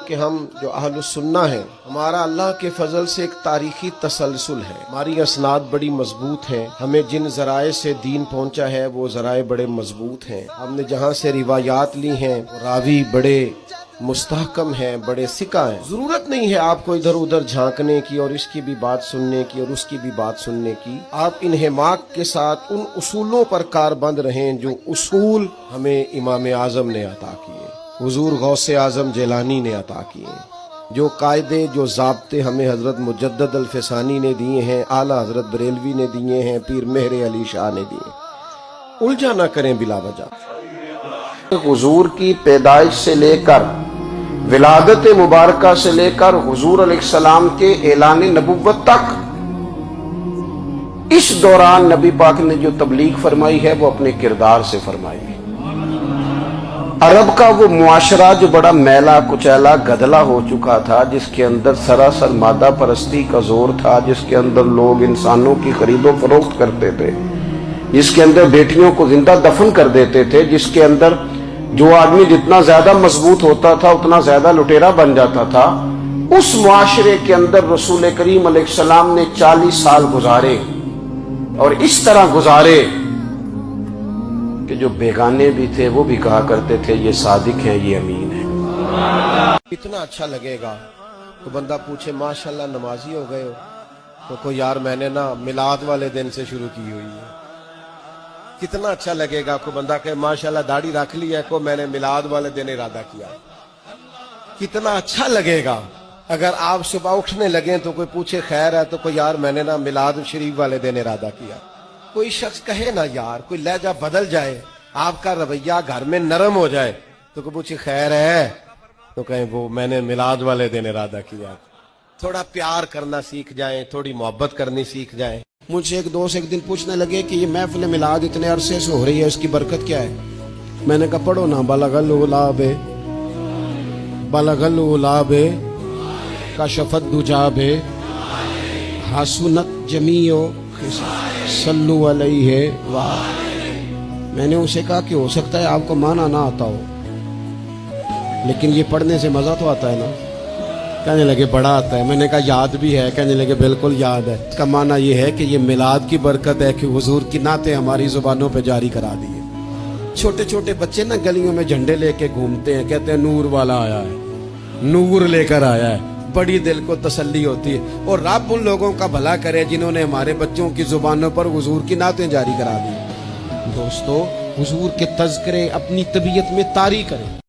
کہ ہم جو اہل السنہ ہیں، ہمارا اللہ کے فضل سے ایک تاریخی تسلسل ہے. ہماری اسناد بڑی مضبوط ہیں. ہمیں جن ذرائع سے دین پہنچا ہے وہ ذرائع بڑے مضبوط ہیں. ہم نے جہاں سے روایات لی ہیں راوی بڑے مستحکم ہیں، بڑے ثقہ ہیں. ضرورت نہیں ہے آپ کو ادھر ادھر جھانکنے کی اور اس کی بھی بات سننے کی اور اس کی بھی بات سننے کی. آپ انہماک کے ساتھ ان اصولوں پر کاربند رہیں جو اصول ہمیں امام اعظم نے عطا کیے، حضور غوث اعظم جیلانی نے عطا کیے. جو قاعدے جو ضابطے ہمیں حضرت مجدد الفسانی نے دیے ہیں، اعلیٰ حضرت بریلوی نے دیے ہیں، پیر مہر علی شاہ نے دیے. الجھا نہ کریں بلا وجہ. حضور کی پیدائش سے لے کر ولادت مبارکہ سے لے کر حضور علیہ السلام کے اعلان نبوت تک، اس دوران نبی پاک نے جو تبلیغ فرمائی ہے وہ اپنے کردار سے فرمائی ہے. عرب کا وہ معاشرہ جو بڑا میلا کچیلا گدلا ہو چکا تھا، جس کے اندر سراسر مادہ پرستی کا زور تھا، جس کے اندر لوگ انسانوں کی خرید و فروخت کرتے تھے، جس کے اندر بیٹیوں کو زندہ دفن کر دیتے تھے، جس کے اندر جو آدمی جتنا زیادہ مضبوط ہوتا تھا اتنا زیادہ لٹیرا بن جاتا تھا، اس معاشرے کے اندر رسول کریم علیہ السلام نے 40 سال گزارے، اور اس طرح گزارے کہ جو بیگانے بھی تھے وہ بھی کہا کرتے تھے یہ صادق ہیں، یہ امین ہیں. کتنا اچھا لگے گا تو بندہ پوچھے ماشاءاللہ نمازی ہو گئے ہو، تو کوئی یار میں نے نا میلاد والے دن سے شروع کی ہوئی ہے. کتنا اچھا لگے گا کو بندہ کہ ماشاءاللہ داڑھی رکھ لی ہے، کو میں نے میلاد والے دن ارادہ کیا. کتنا اچھا لگے گا اگر آپ صبح اٹھنے لگیں تو کوئی پوچھے خیر ہے، تو کوئی یار میں نے نا میلاد شریف والے دن ارادہ کیا. کوئی شخص کہے نا یار، کوئی لہجہ بدل جائے، آپ کا رویہ گھر میں نرم ہو جائے، تو کوئی پوچھے خیر ہے، تو کہیں وہ میں نے میلاد والے دن ارادہ کیا. تھوڑا پیار کرنا سیکھ جائیں، تھوڑی محبت کرنی سیکھ جائیں. مجھ سے ایک دوست ایک دن پوچھنے لگے کہ یہ محفل میلاد اتنے عرصے سے ہو رہی ہے، اس کی برکت کیا ہے؟ میں نے کہا پڑھو نا، بلغ الغلاب کشف الدجاب حسنت جمیع صلو علیہ میں نے اسے کہا کہ ہو سکتا ہے آپ کو معنی نہ آتا ہو، لیکن یہ پڑھنے سے مزہ تو آتا ہے نا. کہنے لگے بڑا آتا ہے. میں نے کہا یاد بھی ہے؟ کہنے لگے بالکل یاد ہے. اس کا معنی یہ ہے کہ یہ میلاد کی برکت ہے کہ حضور کی نعتیں ہماری زبانوں پہ جاری کرا دی ہے. چھوٹے چھوٹے بچے نا گلیوں میں جھنڈے لے کے گھومتے ہیں، کہتے ہیں نور والا آیا ہے، نور لے کر آیا ہے. بڑی دل کو تسلی ہوتی ہے. اور رب ان لوگوں کا بھلا کرے جنہوں نے ہمارے بچوں کی زبانوں پر حضور کی نعتیں جاری کرا دی. دوستو، حضور کے تذکرے اپنی طبیعت میں طاری کریں.